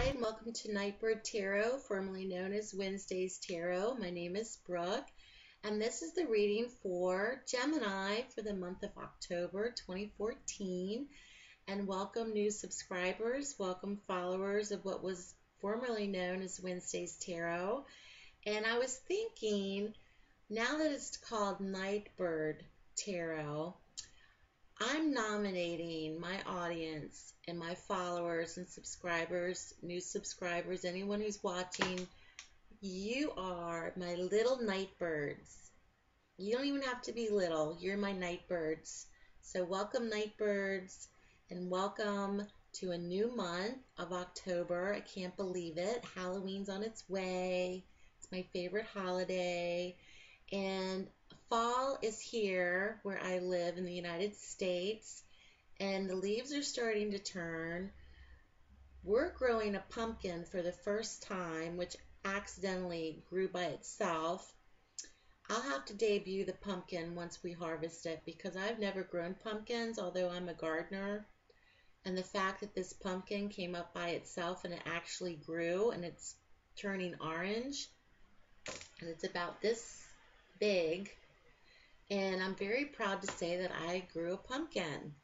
Hi, and welcome to Nightbird Tarot, formerly known as Wednesday's Tarot. My name is Brooke, and this is the reading for Gemini for the month of October 2014. And welcome new subscribers, welcome followers of what was formerly known as Wednesday's Tarot. And I was thinking, now that it's called Nightbird Tarot, I'm nominating my audience and my followers and subscribers, new subscribers, anyone who's watching. You are my little nightbirds. You don't even have to be little. You're my nightbirds. So welcome, nightbirds, and welcome to a new month of October. I can't believe it. Halloween's on its way. It's my favorite holiday. And fall is here where I live in the United States, and the leaves are starting to turn. We're growing a pumpkin for the first time, which accidentally grew by itself. I'll have to debut the pumpkin once we harvest it because I've never grown pumpkins, although I'm a gardener. And the fact that this pumpkin came up by itself and it actually grew and it's turning orange and it's about this big, and I'm very proud to say that I grew a pumpkin.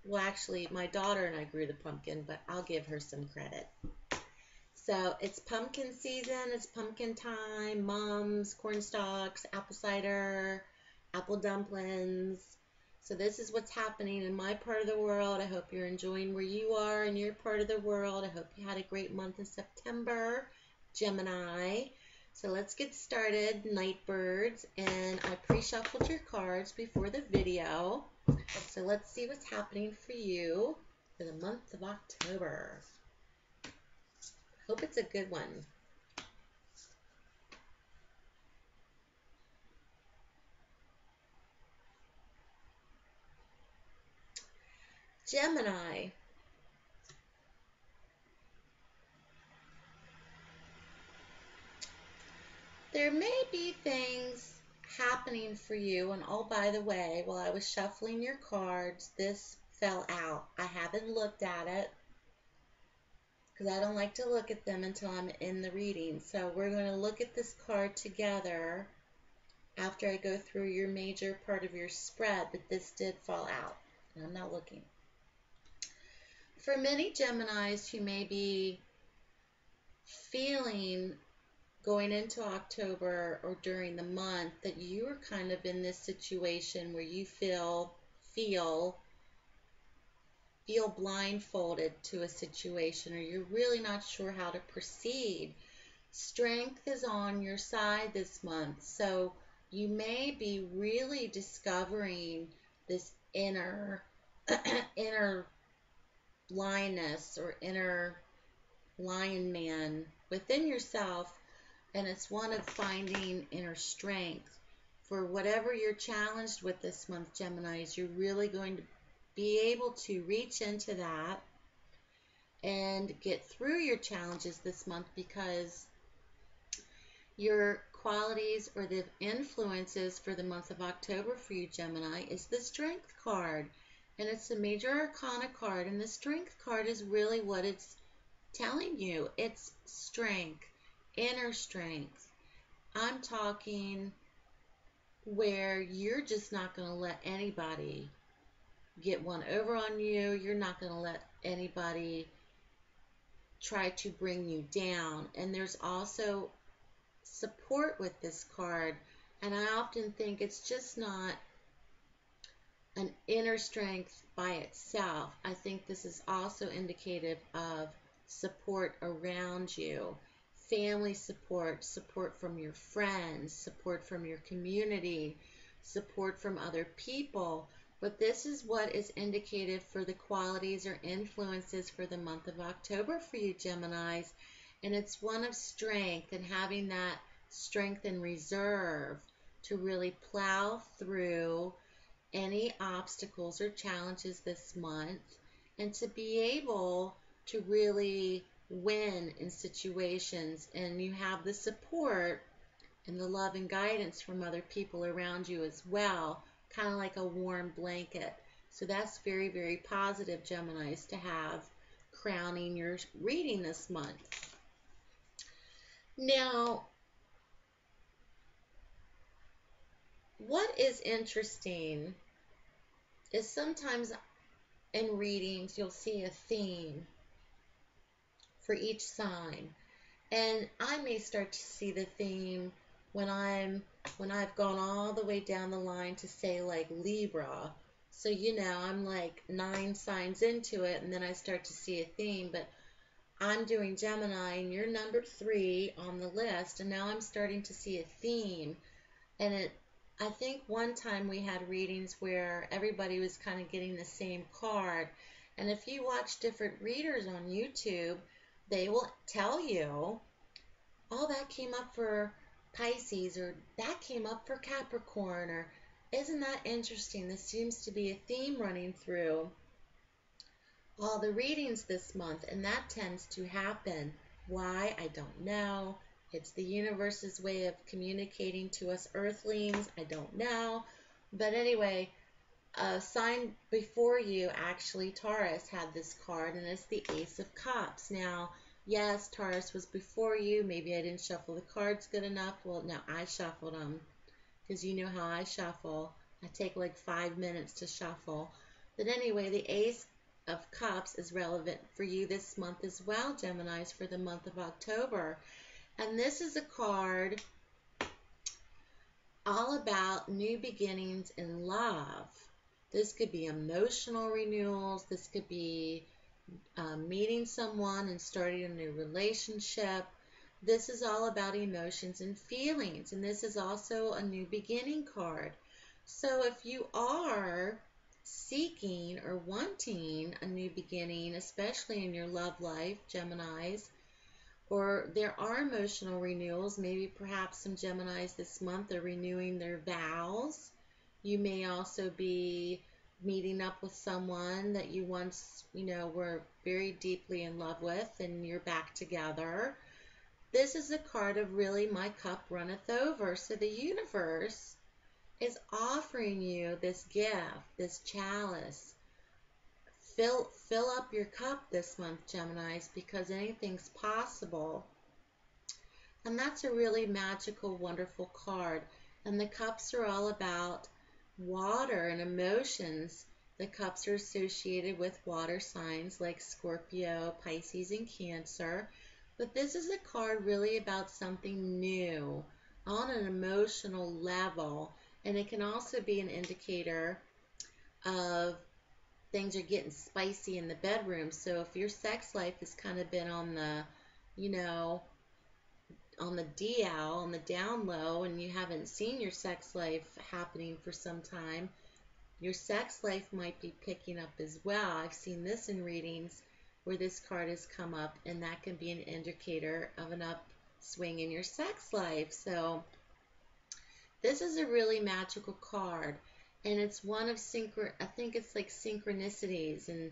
Well, actually, my daughter and I grew the pumpkin, but I'll give her some credit. So it's pumpkin season, it's pumpkin time, mums, corn stalks, apple cider, apple dumplings. So this is what's happening in my part of the world. I hope you're enjoying where you are in your part of the world. I hope you had a great month in September, Gemini. So let's get started, Nightbirds, and I pre-shuffled your cards before the video. So let's see what's happening for you for the month of October. Hope it's a good one. Gemini. There may be things happening for you, and oh, by the way, while I was shuffling your cards, this fell out. I haven't looked at it because I don't like to look at them until I'm in the reading. So we're going to look at this card together after I go through your major part of your spread, but this did fall out, and I'm not looking. For many Geminis who may be feeling going into October or during the month that you are kind of in this situation where you feel blindfolded to a situation, or you're really not sure how to proceed. Strength is on your side this month, so you may be really discovering this inner inner lioness or inner lion man within yourself. And it's one of finding inner strength. For whatever you're challenged with this month, Geminis, you're really going to be able to reach into that and get through your challenges this month, because your qualities or the influences for the month of October for you, Gemini, is the Strength card. And it's a major arcana card, and the Strength card is really what it's telling you. It's strength. Inner strength. I'm talking where you're just not going to let anybody get one over on you. You're not going to let anybody try to bring you down. And there's also support with this card. And I often think it's just not an inner strength by itself. I think this is also indicative of support around you. Family support, support from your friends, support from your community, support from other people. But this is what is indicated for the qualities or influences for the month of October for you, Geminis. And it's one of strength, and having that strength and reserve to really plow through any obstacles or challenges this month, and to be able to really win in situations. And you have the support and the love and guidance from other people around you as well, kind of like a warm blanket. So that's very, very positive, Geminis, to have crowning your reading this month. Now, what is interesting is sometimes in readings you'll see a theme for each sign. And I may start to see the theme when I've gone all the way down the line to say like Libra. So I'm like 9 signs into it, and then I start to see a theme. But I'm doing Gemini, and you're number 3 on the list, and now I'm starting to see a theme. And I think one time we had readings where everybody was kind of getting the same card. And if you watch different readers on YouTube, they will tell you, oh, that came up for Pisces, or that came up for Capricorn, or isn't that interesting? This seems to be a theme running through all the readings this month, and that tends to happen. Why? I don't know. It's the universe's way of communicating to us earthlings. I don't know. But anyway, a sign before you, actually, Taurus, had this card, and it's the Ace of Cups. Now, yes, Taurus was before you. Maybe I didn't shuffle the cards good enough. Well, no, I shuffled them, because you know how I shuffle. I take like 5 minutes to shuffle. But anyway, the Ace of Cups is relevant for you this month as well, Geminis, for the month of October. And this is a card all about new beginnings in love. This could be emotional renewals. This could be meeting someone and starting a new relationship. This is all about emotions and feelings. And this is also a new beginning card. So if you are seeking or wanting a new beginning, especially in your love life, Geminis, or there are emotional renewals, maybe perhaps some Geminis this month are renewing their vows. You may also be meeting up with someone that you once, were very deeply in love with, and you're back together. This is a card of really, my cup runneth over. So the universe is offering you this gift, this chalice. Fill up your cup this month, Geminis, because anything's possible. And that's a really magical, wonderful card. And the cups are all about water and emotions. The cups are associated with water signs like Scorpio, Pisces, and Cancer. But this is a card really about something new on an emotional level. And it can also be an indicator of things are getting spicy in the bedroom. So if your sex life has kind of been on the, on the DL, on the down low, and you haven't seen your sex life happening for some time, your sex life might be picking up as well. I've seen this in readings where this card has come up, and that can be an indicator of an upswing in your sex life. So this is a really magical card, and it's one of I think it's like synchronicities and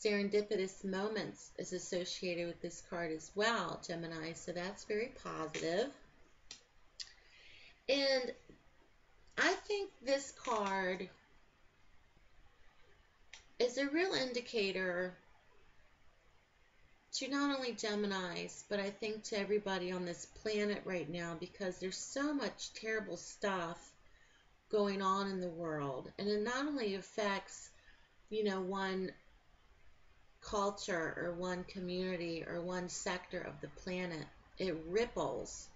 serendipitous moments is associated with this card as well, Gemini. So that's very positive. And I think this card is a real indicator to not only Geminis, but I think to everybody on this planet right now, because there's so much terrible stuff going on in the world, and it not only affects, one culture or one community or one sector of the planet. It ripples,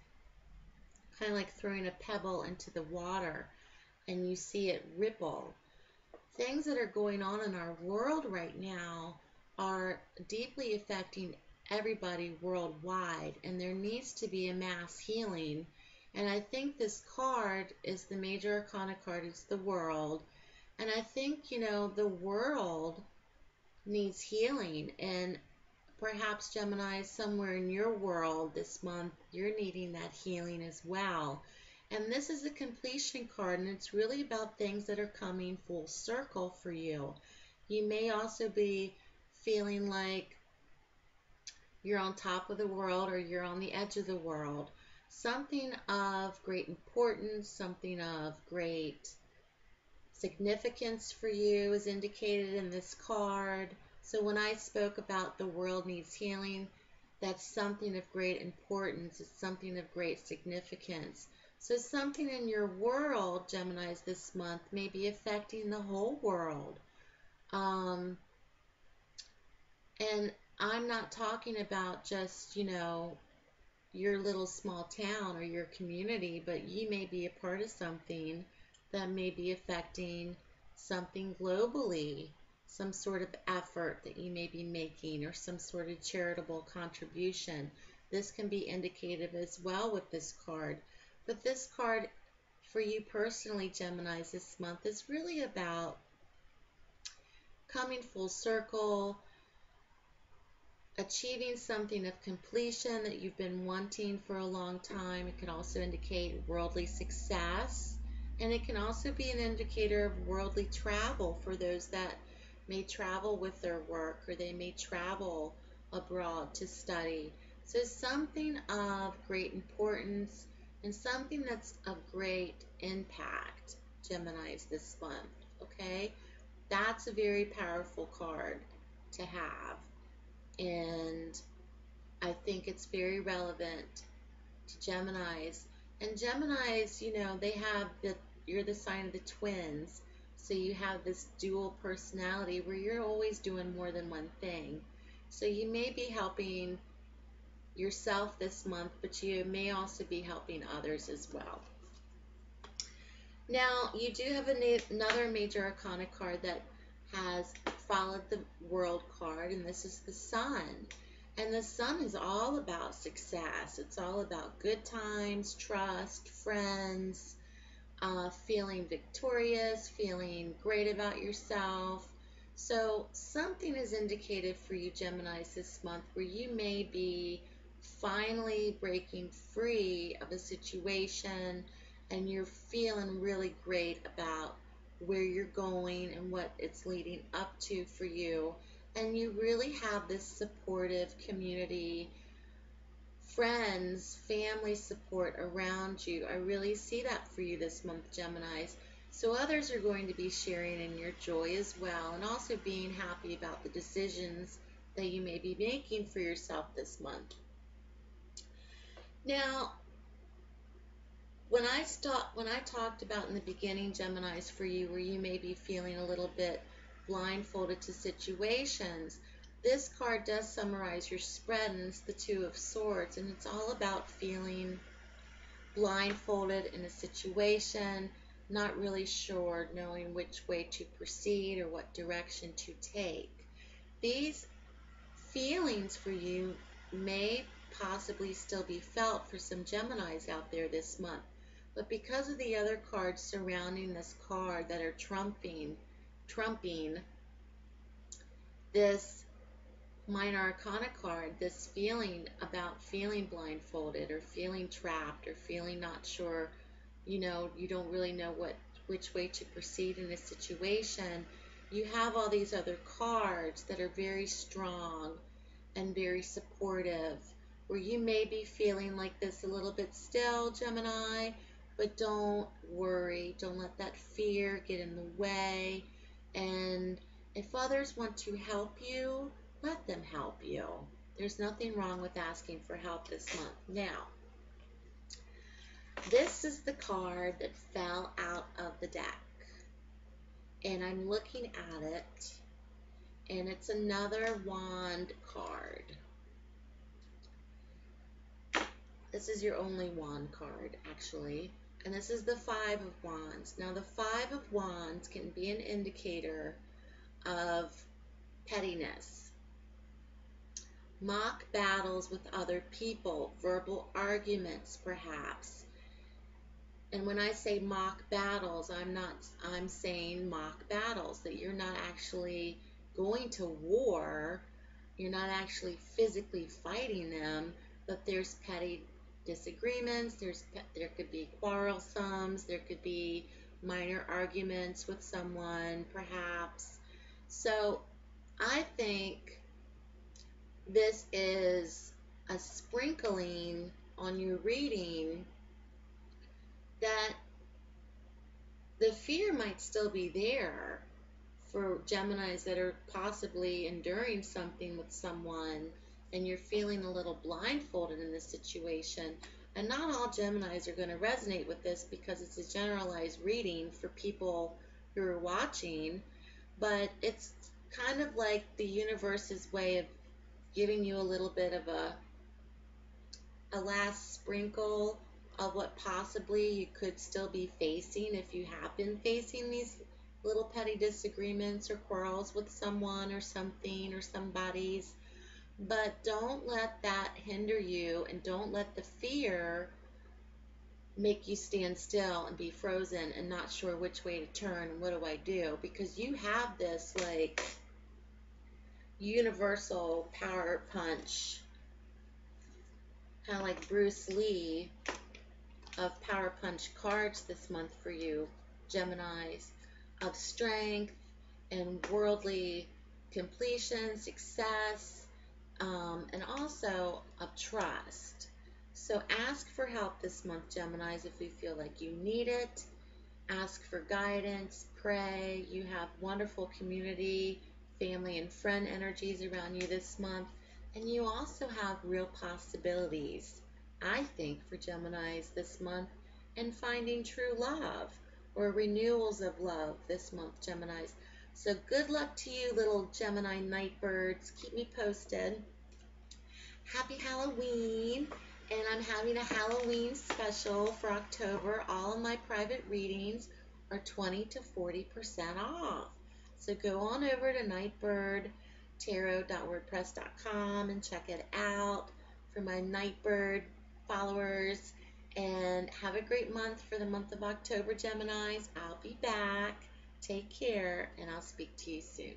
kind of like throwing a pebble into the water, and you see it ripple. Things that are going on in our world right now are deeply affecting everybody worldwide, and there needs to be a mass healing. And I think this card is the major arcana card. It's the World. And I think, the world needs healing. And perhaps, Gemini, somewhere in your world this month, you're needing that healing as well. And this is a completion card, and it's really about things that are coming full circle for you. You may also be feeling like you're on top of the world, or you're on the edge of the world. Something of great importance, something of great significance for you is indicated in this card. So when I spoke about the world needs healing, that's something of great importance. It's something of great significance. So something in your world, Geminis, this month may be affecting the whole world. Um, and I'm not talking about just, your little small town or your community, but you may be a part of something that may be affecting something globally, some sort of effort that you may be making, or some sort of charitable contribution. This can be indicative as well with this card. But this card, for you personally, Geminis, this month is really about coming full circle, achieving something of completion that you've been wanting for a long time. It can also indicate worldly success, and it can also be an indicator of worldly travel for those that may travel with their work, or they may travel abroad to study. So something of great importance and something that's of great impact, Geminis, this month. Okay, that's a very powerful card to have, and I think it's very relevant to Geminis. And Geminis, they have you're the sign of the twins, so you have this dual personality where you're always doing more than one thing. So you may be helping yourself this month, but you may also be helping others as well. Now, you do have another major arcana card that has followed the world card, and this is the Sun. And the Sun is all about success. It's all about good times, trust, friends, feeling victorious, feeling great about yourself. So something is indicated for you, Geminis, this month where you may be finally breaking free of a situation, and you're feeling really great about where you're going and what it's leading up to for you. And you really have this supportive community, friends, family support around you. I really see that for you this month, Geminis. So others are going to be sharing in your joy as well, and also being happy about the decisions that you may be making for yourself this month. Now, when I talked about in the beginning, Geminis, for you, where you may be feeling a little bit blindfolded to situations, this card does summarize your spread, and it's the Two of Swords, and it's all about feeling blindfolded in a situation, not really sure, knowing which way to proceed or what direction to take. These feelings for you may possibly still be felt for some Geminis out there this month. But because of the other cards surrounding this card that are trumping this minor arcana card, this feeling about feeling blindfolded or feeling trapped or feeling not sure, you don't really know which way to proceed in a situation, you have all these other cards that are very strong and very supportive, where you may be feeling like this a little bit still, Gemini, but don't worry. Don't let that fear get in the way. And if others want to help you, let them help you. There's nothing wrong with asking for help this month. Now, this is the card that fell out of the deck, and I'm looking at it, and it's another wand card. This is your only wand card, actually, and this is the Five of Wands. Now, the Five of Wands can be an indicator of pettiness, mock battles with other people, verbal arguments, perhaps. And when I say mock battles, I'm saying mock battles, that you're not actually going to war, you're not actually physically fighting them, but there's petty disagreements, there could be quarrelsomes, there could be minor arguments with someone, perhaps. So I think this is a sprinkling on your reading that the fear might still be there for Geminis that are possibly enduring something with someone and you're feeling a little blindfolded in this situation. And not all Geminis are going to resonate with this because it's a generalized reading for people who are watching, but it's kind of like the universe's way of giving you a little bit of a last sprinkle of what possibly you could still be facing if you have been facing these little petty disagreements or quarrels with someone or something or somebody's. But don't let that hinder you, and don't let the fear make you stand still and be frozen and not sure which way to turn and what do I do, because you have this like universal power punch, kind of like Bruce Lee of power punch cards this month for you, Geminis, of strength and worldly completion, success, and also of trust. So ask for help this month, Geminis, if you feel like you need it. Ask for guidance, pray. You have wonderful community, family, and friend energies around you this month. And you also have real possibilities, I think, for Geminis this month and finding true love or renewals of love this month, Geminis. So good luck to you, little Gemini Nightbirds. Keep me posted. Happy Halloween, and I'm having a Halloween special for October. All of my private readings are 20 to 40% off. So go on over to nightbirdtarot.wordpress.com and check it out for my Nightbird followers. And have a great month for the month of October, Geminis. I'll be back. Take care, and I'll speak to you soon.